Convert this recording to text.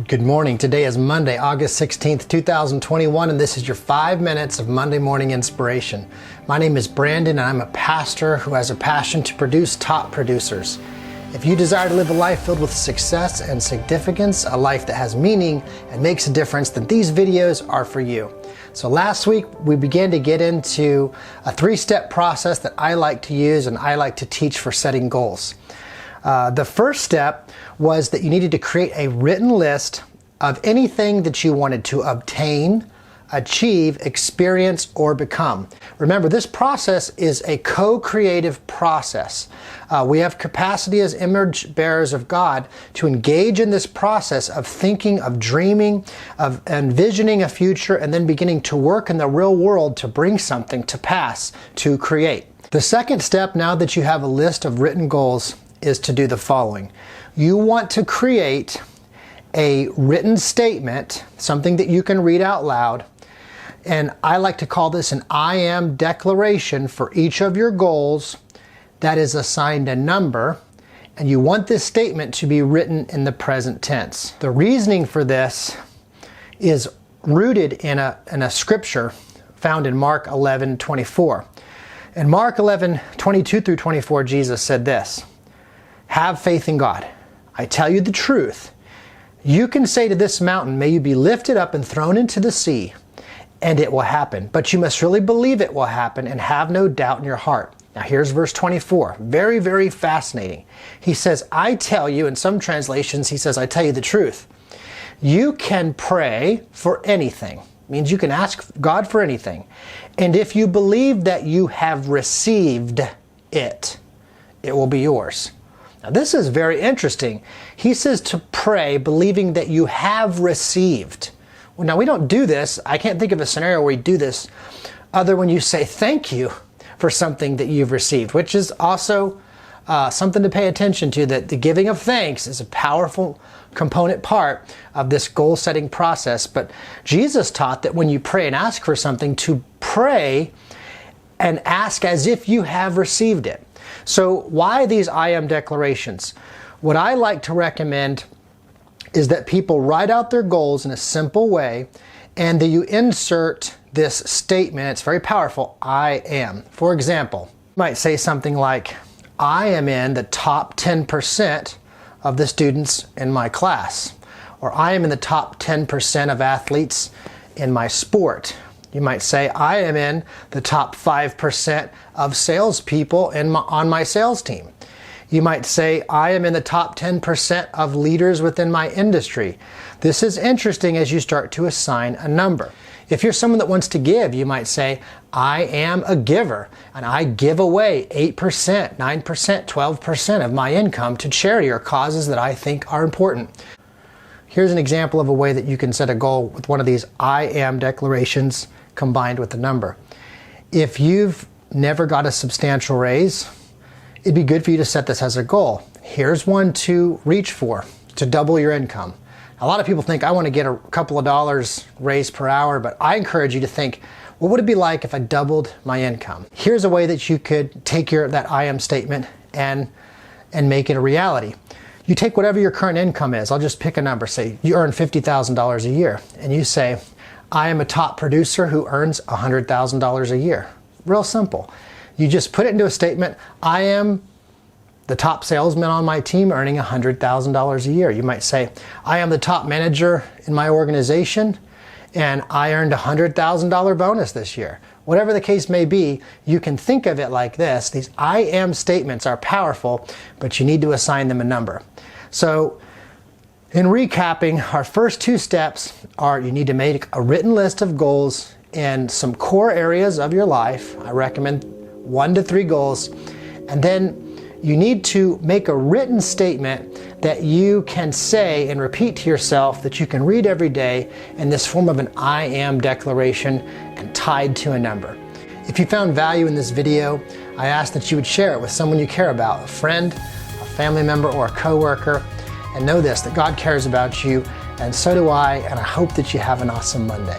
Good morning. Today is Monday, August 16th, 2021, and this is your 5 minutes of Monday morning inspiration. My name is Brandon, and I'm a pastor who has a passion to produce top producers. If you desire to live a life filled with success and significance, a life that has meaning and makes a difference, then these videos are for you. So last week, we began to get into a 3-step process that I like to use and I like to teach for setting goals. The first step was that you needed to create a written list of anything that you wanted to obtain, achieve, experience, or become. Remember, this process is a co-creative process. We have capacity as image bearers of God to engage in this process of thinking, of dreaming, of envisioning a future, and then beginning to work in the real world to bring something to pass, to create. The second step, now that you have a list of written goals, is to do the following. You want to create a written statement, something that you can read out loud, and I like to call this an I am declaration for each of your goals that is assigned a number, and you want this statement to be written in the present tense. The reasoning for this is rooted in a scripture found in Mark 11:24. In Mark 11:22 through 24, Jesus said this: "Have faith in God. I tell you the truth. You can say to this mountain, may you be lifted up and thrown into the sea, and it will happen. But you must really believe it will happen and have no doubt in your heart." Now here's verse 24. Very, very fascinating. He says, I tell you, in some translations, he says, I tell you the truth. You can pray for anything. It means you can ask God for anything. And if you believe that you have received it, it will be yours. Now this is very interesting. He says to pray believing that you have received. Well, now we don't do this. I can't think of a scenario where we do this other when you say thank you for something that you've received, which is also something to pay attention to, that the giving of thanks is a powerful component part of this goal-setting process. But Jesus taught that when you pray and ask for something, to pray and ask as if you have received it. So why these I am declarations? What I like to recommend is that people write out their goals in a simple way, and that you insert this statement. It's very powerful. I am. For example, you might say something like, I am in the top 10% of the students in my class, or I am in the top 10% of athletes in my sport. You might say, I am in the top 5% of salespeople on my sales team. You might say, I am in the top 10% of leaders within my industry. This is interesting as you start to assign a number. If you're someone that wants to give, you might say, I am a giver, and I give away 8%, 9%, 12% of my income to charity or causes that I think are important. Here's an example of a way that you can set a goal with one of these I am declarations combined with the number. If you've never got a substantial raise, it'd be good for you to set this as a goal. Here's one to reach for, to double your income. A lot of people think, I want to get a couple of dollars raised per hour, but I encourage you to think, what would it be like if I doubled my income? Here's a way that you could take that I am statement and make it a reality. You take whatever your current income is. I'll just pick a number. Say you earn $50,000 a year, and you say, I am a top producer who earns $100,000 a year. Real simple. You just put it into a statement. I am the top salesman on my team earning $100,000 a year. You might say, I am the top manager in my organization and I earned a $100,000 bonus this year. Whatever the case may be, you can think of it like this. These I am statements are powerful, but you need to assign them a number. So in recapping, our first 2 steps are you need to make a written list of goals in some core areas of your life. I recommend 1 to 3 goals. And then you need to make a written statement that you can say and repeat to yourself, that you can read every day in this form of an I am declaration and tied to a number. If you found value in this video, I ask that you would share it with someone you care about, a friend, a family member, or a coworker. And know this, that God cares about you, and so do I, and I hope that you have an awesome Monday.